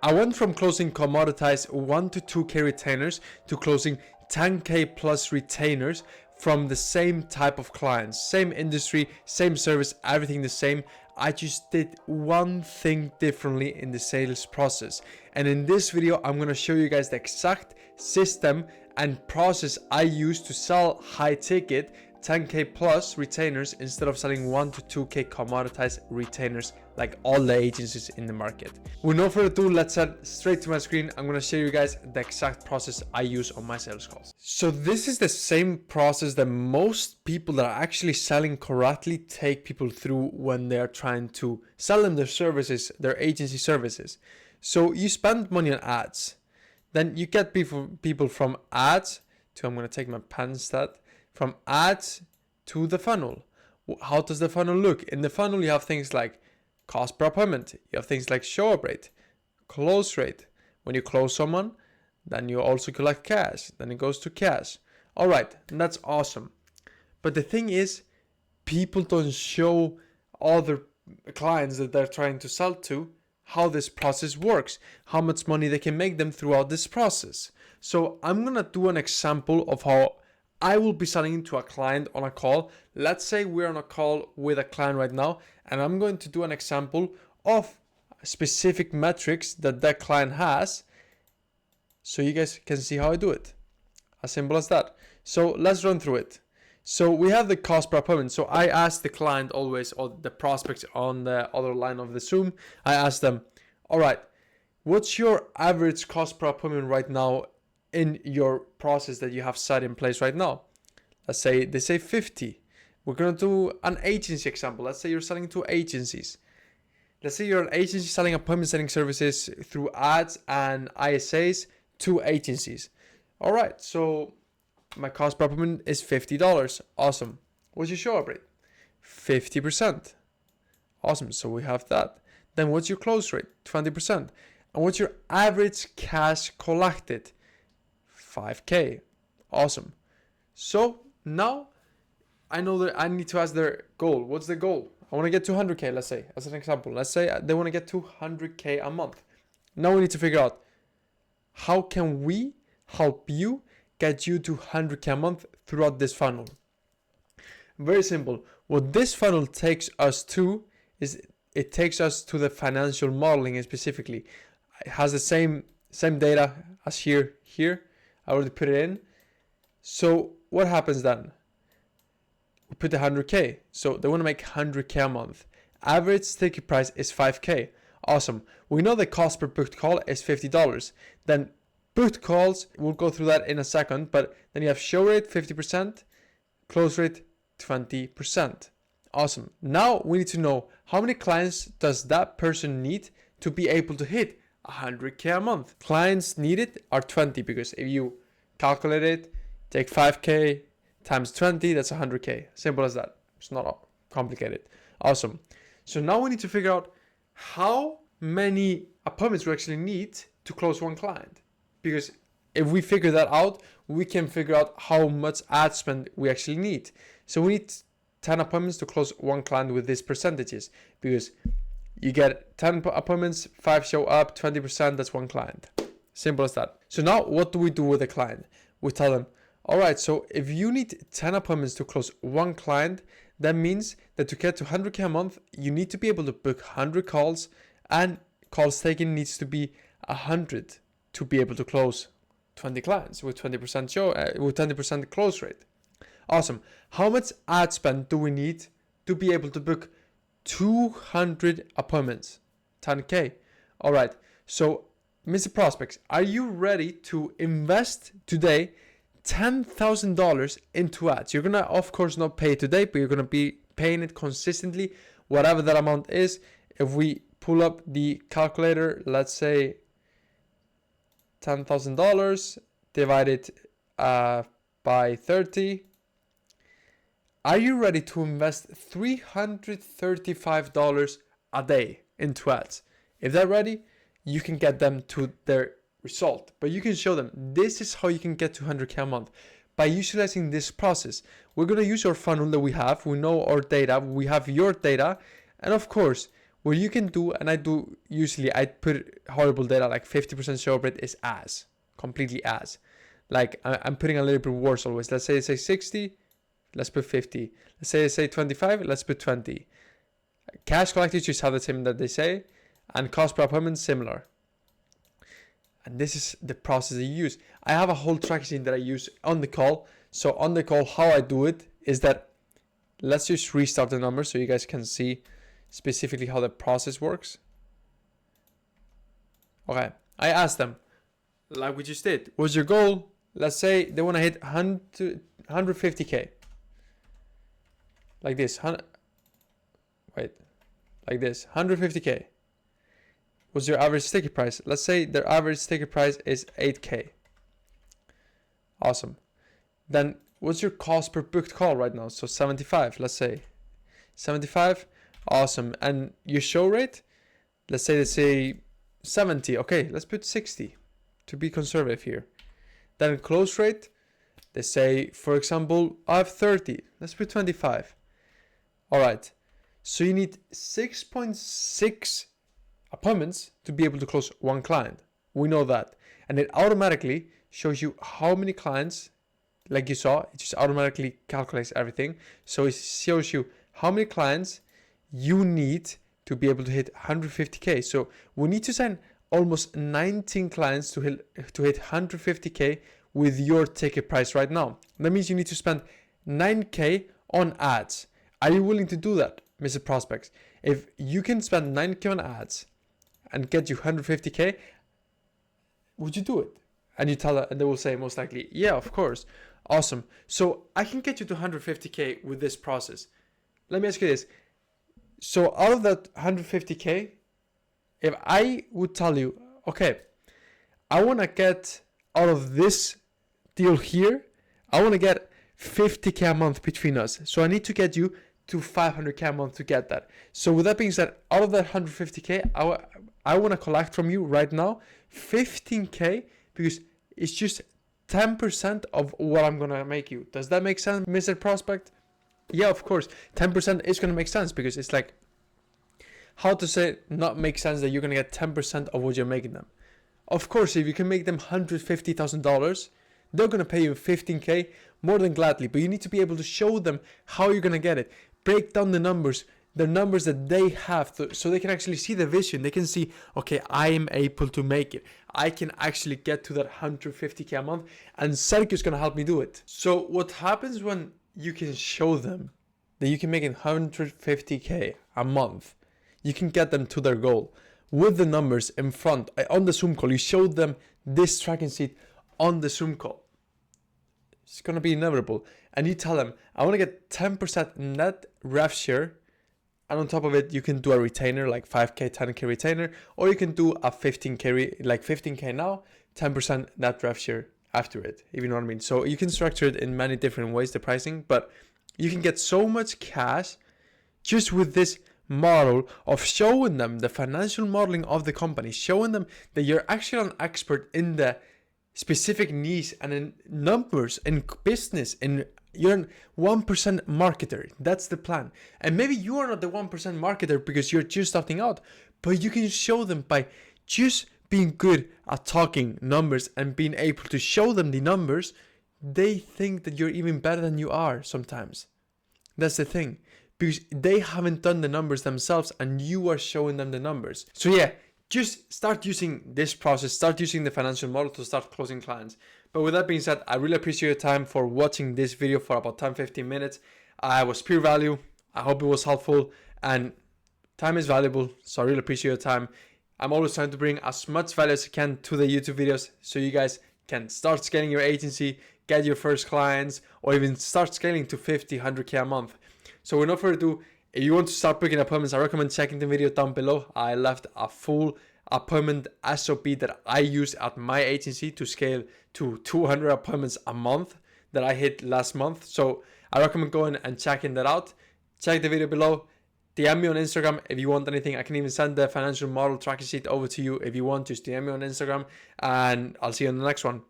I went from closing commoditized 1 to 2K retainers to closing 10K plus retainers from the same type of clients, same industry, same service, everything the same. I just did one thing differently in the sales process. And in this video, I'm gonna show you guys the exact system and process I use to sell high ticket 10K plus retainers instead of selling 1 to 2K commoditized retainers like all the agencies in the market. With no further ado, let's head straight to my screen. I'm gonna show you guys the exact process I use on my sales calls. So this is the same process that most people that are actually selling correctly take people through when they are trying to sell them their services, their agency services. So you spend money on ads, then you get people from ads to, I'm gonna take my pen instead, from ads to the funnel. How does the funnel look? In the funnel, you have things like cost per appointment. You have things like show up rate, close rate. When you close someone, then you also collect cash. Then it goes to cash. All right, and that's awesome. But the thing is, people don't show other clients that they're trying to sell to how this process works, how much money they can make them throughout this process. So I'm gonna do an example of how I will be selling to a client on a call. Let's say we're on a call with a client right now, and I'm going to do an example of specific metrics that that client has so you guys can see how I do it. As simple as that. So let's run through it. So we have the cost per appointment. So I ask the client always, or the prospects on the other line of the Zoom, I ask them, all right, what's your average cost per appointment right now in your process that you have set in place right now? Let's say they say 50. We're going to do an agency example. Let's say you're selling to agencies. Let's say you're an agency selling appointment setting services through ads and ISAs to agencies. All right, so my cost per appointment is $50. Awesome. What's your show up rate? 50%. Awesome, so we have that. Then what's your close rate? 20%. And what's your average cash collected? 5K. Awesome. So now I know that I need to ask their goal. What's the goal? I want to get 200K, let's say, as an example. Let's say they want to get 200K a month. Now we need to figure out, how can we help you get you to 100K a month throughout this funnel? Very simple. What this funnel takes us to is it takes us to the financial modeling specifically. It has the same data as here. I already put it in. So what happens then? We put the 100K. So they want to make 100K a month. Average ticket price is 5K. Awesome. We know the cost per booked call is $50. Then booked calls, we'll go through that in a second, but then you have show rate 50%, close rate 20%. Awesome. Now we need to know how many clients does that person need to be able to hit 100K a month. Clients needed are 20, because if you calculate it, take 5K times 20, that's 100K. Simple as that. It's not complicated. Awesome. So now we need to figure out how many appointments we actually need to close one client. Because if we figure that out, we can figure out how much ad spend we actually need. So we need 10 appointments to close one client with these percentages, because you get 10 appointments, 5 show up, 20%, that's one client. Simple as that. So now what do we do with the client? We tell them, all right, so if you need 10 appointments to close one client, that means that to get to 100K a month, you need to be able to book 100 calls, and calls taken needs to be 100 to be able to close 20 clients with 20% with 20% close rate. Awesome. How much ad spend do we need to be able to book 200 appointments? 10K. All right. So, Mr. Prospects, are you ready to invest today $10,000 into ads? You're gonna, of course, not pay today, but you're gonna be paying it consistently, whatever that amount is. If we pull up the calculator, let's say $10,000 divided by 30. Are you ready to invest $335 a day into ads? If they're ready, you can get them to their result. But you can show them this is how you can get to 100K a month by utilizing this process. We're going to use our funnel that we have. We know our data. We have your data. And of course, what you can do, and I do usually, I put horrible data like 50% show up rate is as, completely as. Like I'm putting a little bit worse always. Let's say it's 60, let's put 50. Let's say 25, let's put 20. Cash collectors just have the same that they say, and cost per appointment similar. And this is the process I use. I have a whole tracking sheet that I use on the call. So on the call, how I do it is that, let's just restart the numbers so you guys can see specifically how the process works. Okay, I asked them, like we just did, what's your goal? Let's say they want to hit 150K. Like this, like this, 150K. What's your average ticket price? Let's say their average ticket price is 8K. Awesome. Then what's your cost per booked call right now? So 75, let's say. 75, awesome. And your show rate? Let's say they say 70. Okay, let's put 60 to be conservative here. Then close rate, they say, for example, I have 30. Let's put 25. All right. So you need 6.6 appointments to be able to close one client. We know that. And it automatically shows you how many clients, like you saw, it just automatically calculates everything. So it shows you how many clients you need to be able to hit 150K. So we need to sign almost 19 clients to hit 150K with your ticket price right now. That means you need to spend 9K on ads. Are you willing to do that, Mr. Prospects? If you can spend 9K on ads and get you 150K, would you do it? And you tell them, and they will say most likely, yeah, of course. Awesome. So I can get you to 150K with this process. Let me ask you this. So out of that 150K, if I would tell you, okay, I want to get out of this deal here, I want to get 50K a month between us. So I need to get you to 500K a month to get that. So with that being said, out of that 150K, I want to collect from you right now 15K, because it's just 10% of what I'm going to make you. Does that make sense, Mr. Prospect? Yeah, of course. 10% is going to make sense, because it's like, how to say not make sense that you're going to get 10% of what you're making them. Of course, if you can make them $150,000, they're going to pay you 15K more than gladly, but you need to be able to show them how you're going to get it. Break down the numbers that they have, so they can actually see the vision. They can see, okay, I am able to make it. I can actually get to that 150K a month, and Sergio's going to help me do it. So what happens when you can show them that you can make it 150K a month? You can get them to their goal with the numbers in front on the Zoom call. You show them this tracking sheet on the Zoom call. It's going to be inevitable. And you tell them, I want to get 10% net rev share. And on top of it, you can do a retainer, like 5K, 10K retainer, or you can do a 15K, like 15K now, 10% net rev share after it, if you know what I mean. So you can structure it in many different ways, the pricing, but you can get so much cash just with this model of showing them the financial modeling of the company, showing them that you're actually an expert in the specific niche and in numbers, in business, in you're a 1% marketer. That's the plan. And maybe you are not the 1% marketer because you're just starting out, but you can show them by just being good at talking numbers and being able to show them the numbers. They think that you're even better than you are sometimes. That's the thing, because they haven't done the numbers themselves and you are showing them the numbers. So yeah, just start using this process, start using the financial model to start closing clients. But with that being said, I really appreciate your time for watching this video for about 10-15 minutes. I was pure value. I hope it was helpful, and time is valuable, so I really appreciate your time. I'm always trying to bring as much value as I can to the YouTube videos so you guys can start scaling your agency, get your first clients, or even start scaling to 50, 100K a month. So without further ado, if you want to start booking appointments, I recommend checking the video down below. I left a full appointment SOP that I use at my agency to scale to 200 appointments a month that I hit last month. So I recommend going and checking that out. Check the video below. DM me on Instagram if you want anything. I can even send the financial model tracking sheet over to you if you want. Just DM me on Instagram, and I'll see you on the next one.